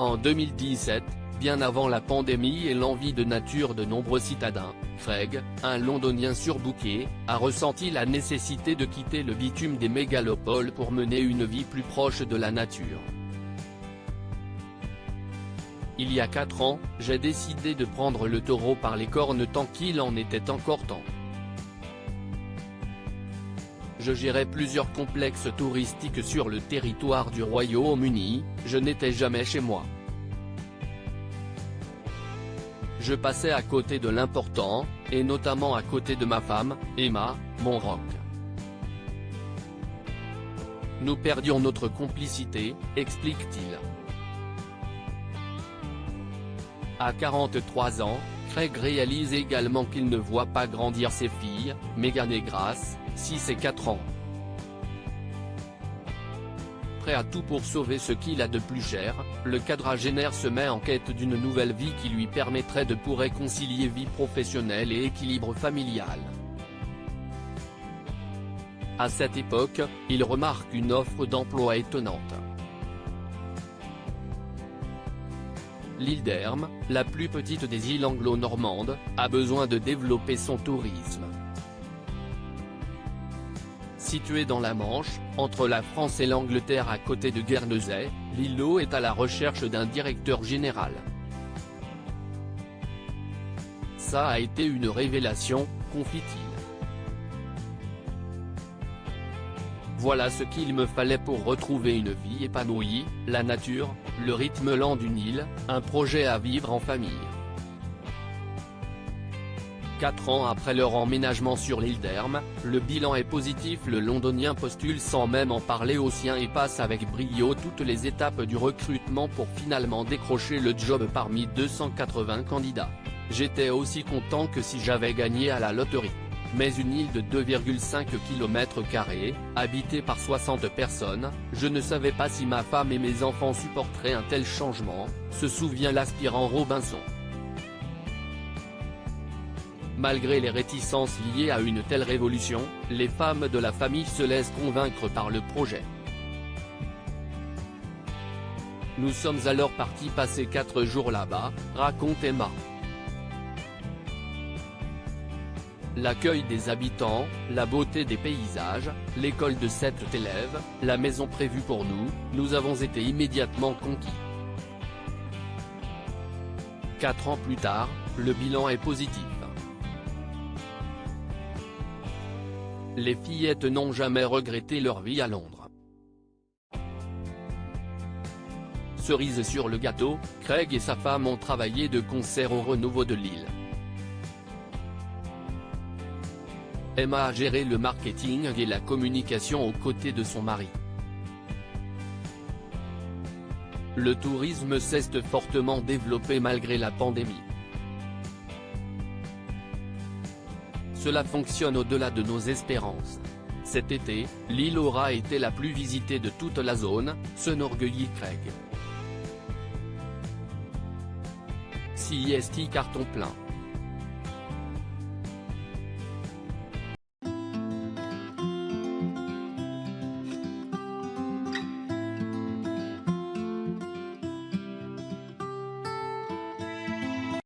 En 2017, bien avant la pandémie et l'envie de nature de nombreux citadins, Craig, un Londonien surbooké, a ressenti la nécessité de quitter le bitume des mégalopoles pour mener une vie plus proche de la nature. Il y a 4 ans, j'ai décidé de prendre le taureau par les cornes tant qu'il en était encore temps. Je gérais plusieurs complexes touristiques sur le territoire du Royaume-Uni, je n'étais jamais chez moi. Je passais à côté de l'important, et notamment à côté de ma femme, Emma, mon rock. Nous perdions notre complicité, explique-t-il. À 43 ans, Craig réalise également qu'il ne voit pas grandir ses filles, Meghan et Grace, 6 et 4 ans. Prêt à tout pour sauver ce qu'il a de plus cher, le quadragénaire se met en quête d'une nouvelle vie qui lui permettrait de réconcilier vie professionnelle et équilibre familial. À cette époque, il remarque une offre d'emploi étonnante. L'île d'Herm, la plus petite des îles anglo-normandes, a besoin de développer son tourisme. Située dans la Manche, entre la France et l'Angleterre à côté de Guernesey, l'îlot est à la recherche d'un directeur général. Ça a été une révélation, confie-t-il. Voilà ce qu'il me fallait pour retrouver une vie épanouie, la nature, le rythme lent d'une île, un projet à vivre en famille. 4 ans après leur emménagement sur l'île d'Herm, le bilan est positif. Le Londonien postule sans même en parler aux siens et passe avec brio toutes les étapes du recrutement pour finalement décrocher le job parmi 280 candidats. J'étais aussi content que si j'avais gagné à la loterie. Mais une île de 2,5 km², habitée par 60 personnes, je ne savais pas si ma femme et mes enfants supporteraient un tel changement, se souvient l'aspirant Robinson. Malgré les réticences liées à une telle révolution, les femmes de la famille se laissent convaincre par le projet. Nous sommes alors partis passer 4 jours là-bas, raconte Emma. L'accueil des habitants, la beauté des paysages, l'école de 7 élèves, la maison prévue pour nous, nous avons été immédiatement conquis. 4 ans plus tard, le bilan est positif. Les fillettes n'ont jamais regretté leur vie à Londres. Cerise sur le gâteau, Craig et sa femme ont travaillé de concert au renouveau de l'île. Emma a géré le marketing et la communication aux côtés de son mari. Le tourisme s'est fortement développé malgré la pandémie. Cela fonctionne au-delà de nos espérances. Cet été, l'île aura été la plus visitée de toute la zone, s'enorgueillit Craig. CIST carton plein.